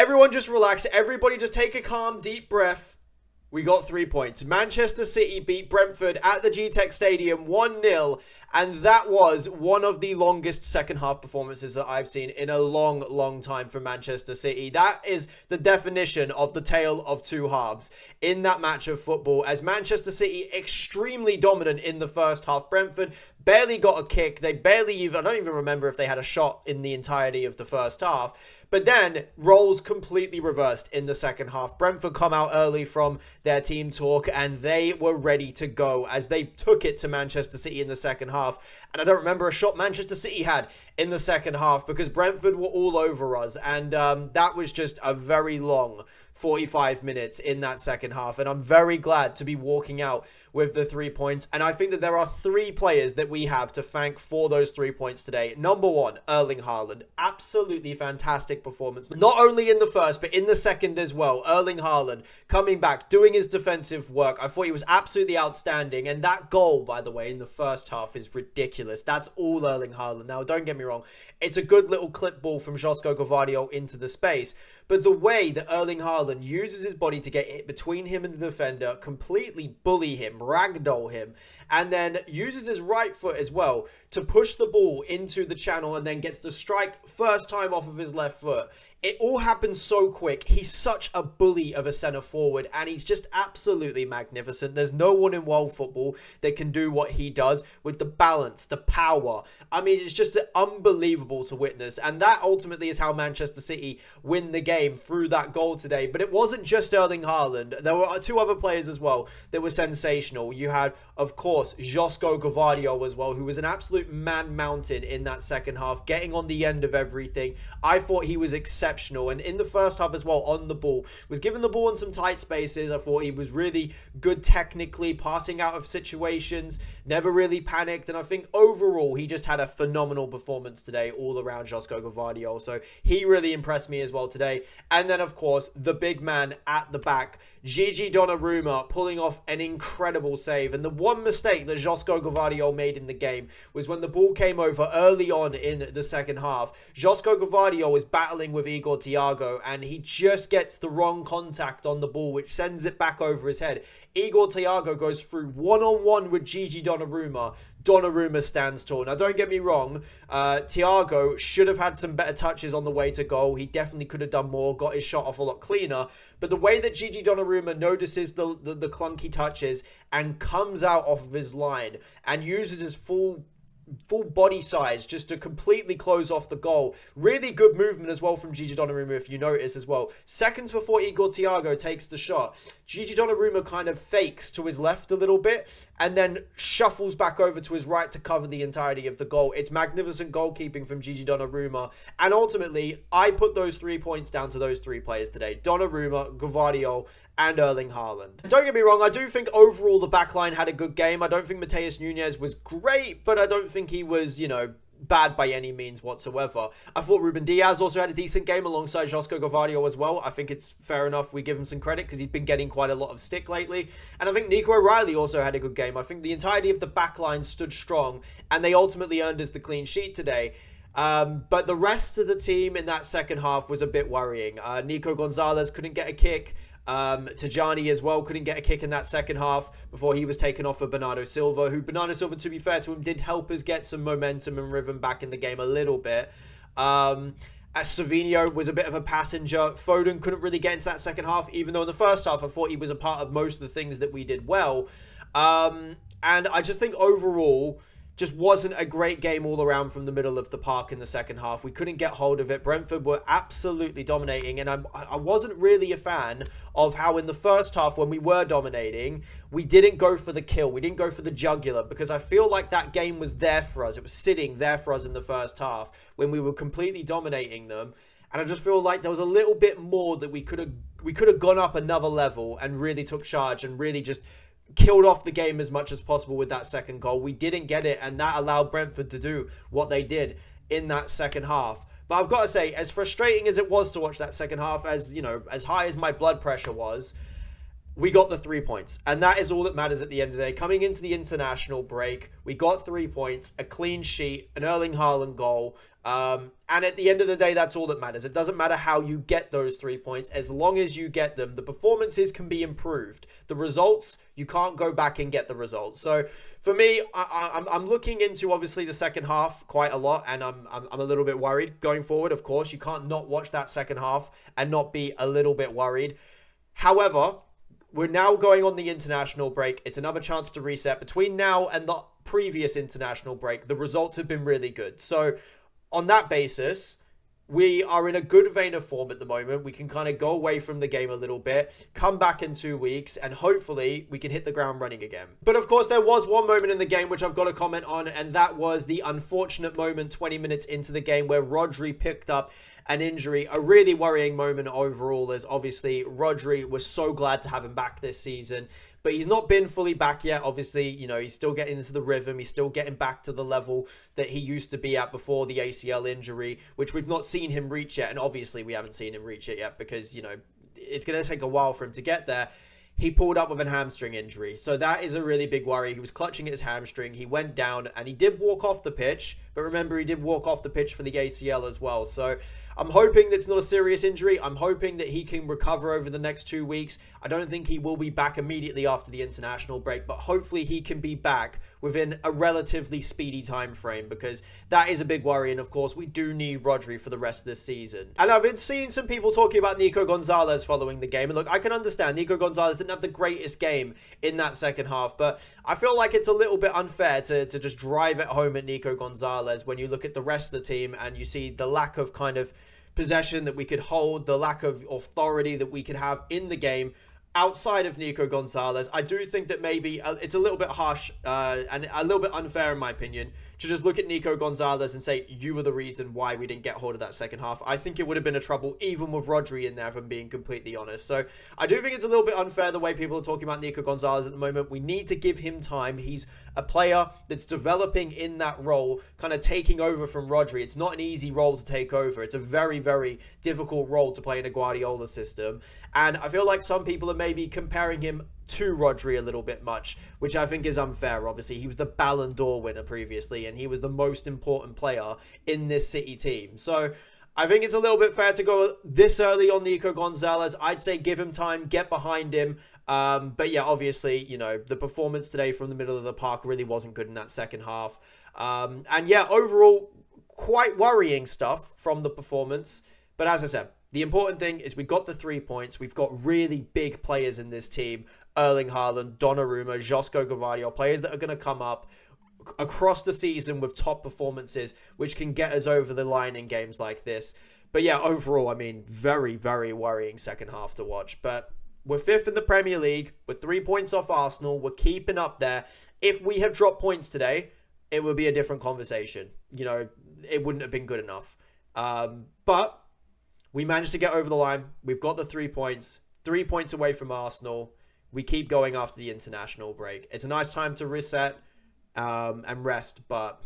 Everyone just relax. Everybody just take a calm, deep breath. We got 3 points. Manchester City beat Brentford at the G-Tech Stadium 1-0. And that was one of the longest second half performances that I've seen in a long, long time from Manchester City. That is the definition of the tale of two halves in that match of football. As Manchester City extremely dominant in the first half. Brentford barely got a kick. They barely even, I don't even remember if they had a shot in the entirety of the first half. But then, roles completely reversed in the second half. Brentford come out early from their team talk, and they were ready to go as they took it to Manchester City in the second half. And I don't remember a shot Manchester City had in the second half because Brentford were all over us. And that was just a very long 45 minutes in that second half. And I'm very glad to be walking out with the 3 points. And I think that there are 3 players that we have to thank for those 3 points today. Number 1, Erling Haaland. Absolutely fantastic performance. Not only in the first, but in the second as well. Erling Haaland coming back, doing his defensive work. I thought he was absolutely outstanding. And that goal, by the way, in the first half is ridiculous. That's all Erling Haaland. Now, don't get me wrong. It's a good little clip ball from Josko Gvardiol into the space. But the way that Erling Haaland uses his body to get it between him and the defender, completely bully him, ragdoll him, and then uses his right foot as well to push the ball into the channel and then gets the strike first time off of his left foot. It all happens so quick. He's such a bully of a centre forward and he's just absolutely magnificent. There's no one in world football that can do what he does with the balance, the power. I mean, it's just unbelievable to witness. And that ultimately is how Manchester City win the game through that goal today. But it wasn't just Erling Haaland. There were 2 other players as well that were sensational. You had, of course, Josko Gvardiol as well, who was an absolute man-mountain in that second half, getting on the end of everything. I thought he was exceptional. And in the first half as well, on the ball, was given the ball in some tight spaces. I thought he was really good technically, passing out of situations, never really panicked. And I think overall, he just had a phenomenal performance today all around Josko Gvardiol. So he really impressed me as well today. And then, of course, the big man at the back, Gigi Donnarumma, pulling off an incredible save. And the one mistake that Josko Gvardiol made in the game was when the ball came over early on in the second half. Josko Gvardiol was battling with Igor Thiago and he just gets the wrong contact on the ball, which sends it back over his head. Igor Thiago goes through one-on-one with Gigi Donnarumma. Donnarumma stands tall. Now, don't get me wrong, Thiago should have had some better touches on the way to goal. He definitely could have done more, got his shot off a lot cleaner. But the way that Gigi Donnarumma notices the clunky touches and comes out off of his line and uses his full body size just to completely close off the goal. Really good movement as well from Gigi Donnarumma, if you notice as well. Seconds before Igor Thiago takes the shot, Gigi Donnarumma kind of fakes to his left a little bit and then shuffles back over to his right to cover the entirety of the goal. It's magnificent goalkeeping from Gigi Donnarumma. And ultimately, I put those 3 points down to those 3 players today. Donnarumma, Gvardiol, and Erling Haaland. Don't get me wrong, I do think overall the backline had a good game. I don't think Matheus Nunes was great, but I don't think he was, you know, bad by any means whatsoever. I thought Ruben Diaz also had a decent game alongside Josko Gvardiol as well. I think it's fair enough we give him some credit because he's been getting quite a lot of stick lately. And I think Nico O'Reilly also had a good game. I think the entirety of the backline stood strong and they ultimately earned us the clean sheet today. But the rest of the team in that second half was a bit worrying. Nico Gonzalez couldn't get a kick. Tajani as well couldn't get a kick in that second half before he was taken off for Bernardo Silva, who Bernardo Silva, to be fair to him, did help us get some momentum and rhythm back in the game a little bit. Savinho was a bit of a passenger. Foden couldn't really get into that second half, even though in the first half I thought he was a part of most of the things that we did well. And I just think overall, just wasn't a great game all around from the middle of the park in the second half. We couldn't get hold of it. Brentford were absolutely dominating, and I wasn't really a fan of how in the first half when we were dominating, we didn't go for the kill. We didn't go for the jugular because I feel like that game was there for us. It was sitting there for us in the first half when we were completely dominating them. And I just feel like there was a little bit more that we could have gone up another level and really took charge and really just killed off the game as much as possible with that second goal. We didn't get it, and that allowed Brentford to do what they did in that second half. But I've got to say, as frustrating as it was to watch that second half, as you know, as high as my blood pressure was, we got the 3 points. And that is all that matters at the end of the day. Coming into the international break, we got 3 points, a clean sheet, an Erling Haaland goal. And at the end of the day, that's all that matters. It doesn't matter how you get those 3 points. As long as you get them, the performances can be improved. The results, you can't go back and get the results. So for me, I'm looking into obviously the second half quite a lot, and I'm a little bit worried going forward. Of course, you can't not watch that second half and not be a little bit worried. However, we're now going on the international break. It's another chance to reset. Between now and the previous international break, the results have been really good. So on that basis, we are in a good vein of form at the moment. We can kind of go away from the game a little bit, come back in 2 weeks, and hopefully we can hit the ground running again. But of course, there was one moment in the game which I've got to comment on, and that was the unfortunate moment 20 minutes into the game where Rodri picked up an injury. A really worrying moment overall, as obviously Rodri was so glad to have him back this season. But he's not been fully back yet. Obviously, you know, he's still getting into the rhythm. He's still getting back to the level that he used to be at before the ACL injury, which we've not seen him reach yet. And obviously, we haven't seen him reach it yet because, you know, it's going to take a while for him to get there. He pulled up with a hamstring injury. So that is a really big worry. He was clutching at his hamstring. He went down and he did walk off the pitch. But remember, he did walk off the pitch for the ACL as well. So I'm hoping that's not a serious injury. I'm hoping that he can recover over the next 2 weeks. I don't think he will be back immediately after the international break, but hopefully he can be back within a relatively speedy time frame, because that is a big worry. And of course, we do need Rodri for the rest of this season. And I've been seeing some people talking about Nico Gonzalez following the game. And look, I can understand Nico Gonzalez didn't have the greatest game in that second half, but I feel like it's a little bit unfair to just drive it home at Nico Gonzalez when you look at the rest of the team and you see the lack of kind of possession that we could hold, the lack of authority that we could have in the game outside of Nico Gonzalez. I do think that maybe it's a little bit harsh and a little bit unfair in my opinion to just look at Nico Gonzalez and say you were the reason why we didn't get hold of that second half. I think it would have been a trouble even with Rodri in there, if I'm being completely honest. So I do think it's a little bit unfair the way people are talking about Nico Gonzalez at the moment. We need to give him time. He's a player that's developing in that role, kind of taking over from Rodri. It's not an easy role to take over. It's a very, very difficult role to play in a Guardiola system. And I feel like some people are maybe comparing him to Rodri a little bit much, which I think is unfair. Obviously, he was the Ballon d'Or winner previously, and he was the most important player in this City team. So I think it's a little bit fair to go this early on Nico Gonzalez. I'd say give him time, get behind him. But yeah, obviously, you know, the performance today from the middle of the park really wasn't good in that second half. And yeah, overall, quite worrying stuff from the performance. But as I said, the important thing is we got the 3 points. We've got really big players in this team. Erling Haaland, Donnarumma, Josko Gvardiol, players that are going to come up across the season with top performances, which can get us over the line in games like this. But yeah, overall, I mean, very, very worrying second half to watch. But we're 5th in the Premier League. We're 3 points off Arsenal. We're keeping up there. If we have dropped points today, it would be a different conversation. You know, it wouldn't have been good enough. But we managed to get over the line. We've got the 3 points. 3 points away from Arsenal. We keep going after the international break. It's a nice time to reset and rest. But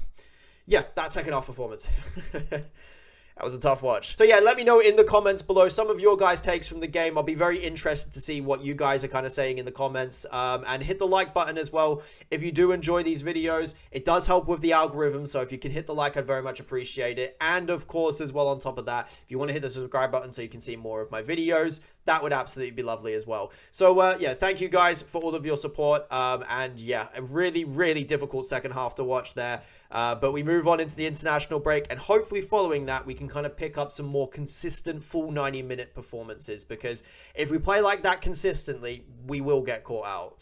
yeah, that second half performance. That was a tough watch. So yeah, let me know in the comments below some of your guys' takes from the game. I'll be very interested to see what you guys are kind of saying in the comments. And hit the like button as well if you do enjoy these videos. It does help with the algorithm, so if you can hit the like, I'd very much appreciate it. And of course, as well on top of that, if you want to hit the subscribe button so you can see more of my videos, that would absolutely be lovely as well. So yeah, thank you guys for all of your support. And yeah, a really, really difficult second half to watch there. But we move on into the international break, and hopefully following that, we can kind of pick up some more consistent full 90-minute performances, because if we play like that consistently, we will get caught out.